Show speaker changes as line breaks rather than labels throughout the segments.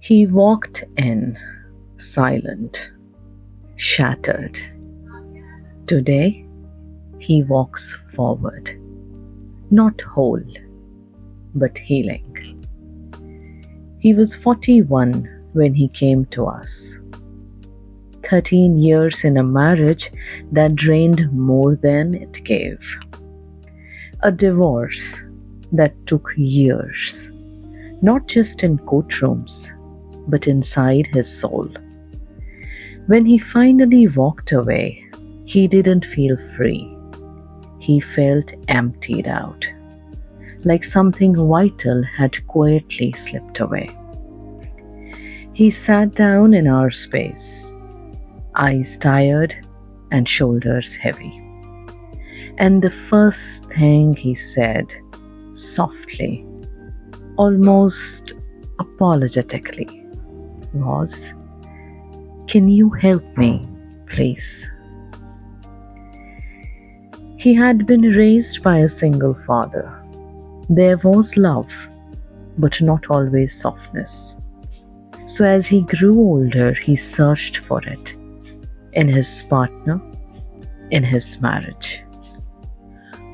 He walked in, silent, shattered. Today, he walks forward, not whole, but healing. He was 41 when he came to us. 13 years in a marriage that drained more than it gave. A divorce that took years, not just in courtrooms, but inside his soul. When he finally walked away, he didn't feel free. He felt emptied out, like something vital had quietly slipped away. He sat down in our space, eyes tired and shoulders heavy. And the first thing he said, softly, almost apologetically, was, "Can you help me, please?" He had been raised by a single father. There was love, but not always softness. So as he grew older, he searched for it in his partner, in his marriage.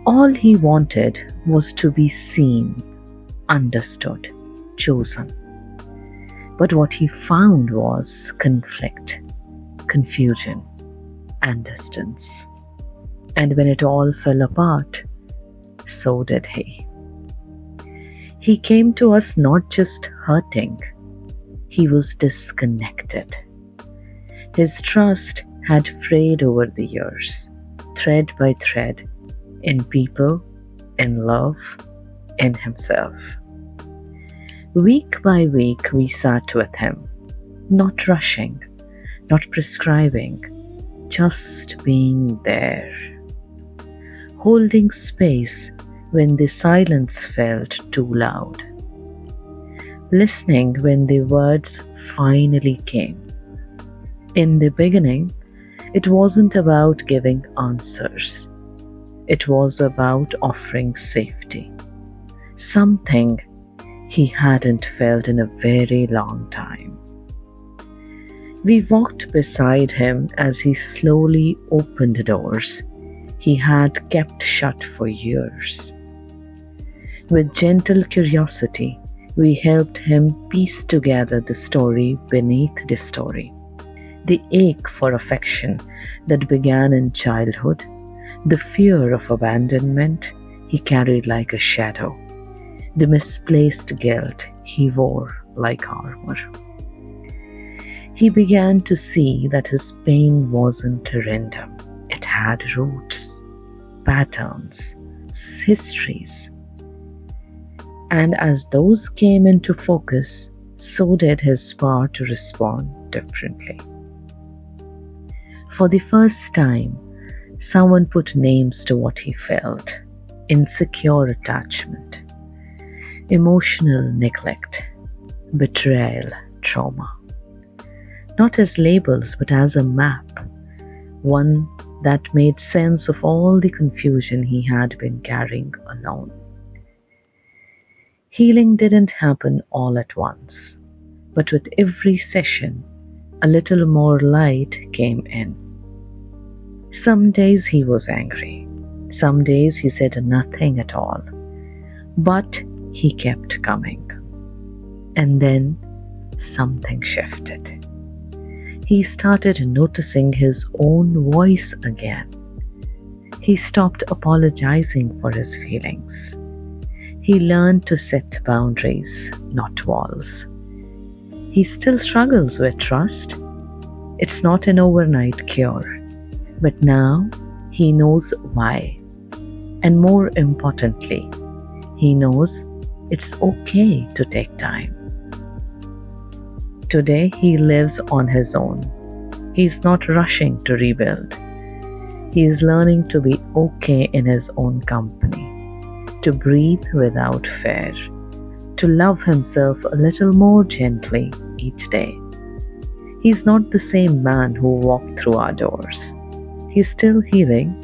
All he wanted was to be seen, understood, chosen. But what he found was conflict, confusion, and distance. And when it all fell apart, so did he. He came to us not just hurting, he was disconnected. His trust had frayed over the years, thread by thread, in people, in love, in himself. Week by week, we sat with him, not rushing, not prescribing, just being there, holding space when the silence felt too loud, listening when the words finally came. In the beginning, it wasn't about giving answers. It was about offering safety, something he hadn't felt in a very long time. We walked beside him as he slowly opened doors he had kept shut for years. With gentle curiosity, we helped him piece together the story beneath the story. The ache for affection that began in childhood, the fear of abandonment he carried like a shadow, the misplaced guilt he wore like armor. He began to see that his pain wasn't random. It had roots, patterns, histories. And as those came into focus, so did his power to respond differently. For the first time, someone put names to what he felt: insecure attachment, emotional neglect, betrayal, trauma. Not as labels, but as a map, one that made sense of all the confusion he had been carrying alone. Healing didn't happen all at once, but with every session, a little more light came in. Some days he was angry. Some days he said nothing at all. But he kept coming. And then something shifted. He started noticing his own voice again. He stopped apologizing for his feelings. He learned to set boundaries, not walls. He still struggles with trust. It's not an overnight cure, but now he knows why. And more importantly, he knows it's okay to take time. Today he lives on his own. He's not rushing to rebuild. He is learning to be okay in his own company, to breathe without fear, to love himself a little more gently each day. He's not the same man who walked through our doors. He's still healing,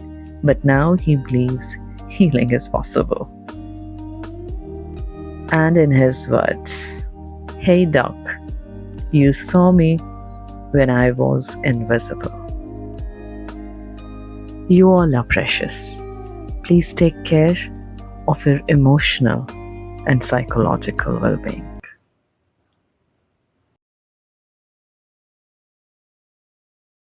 but now he believes healing is possible. And in his words, "Hey doc, You saw me when I was invisible. You all are precious. Please take care of your emotional and psychological well being.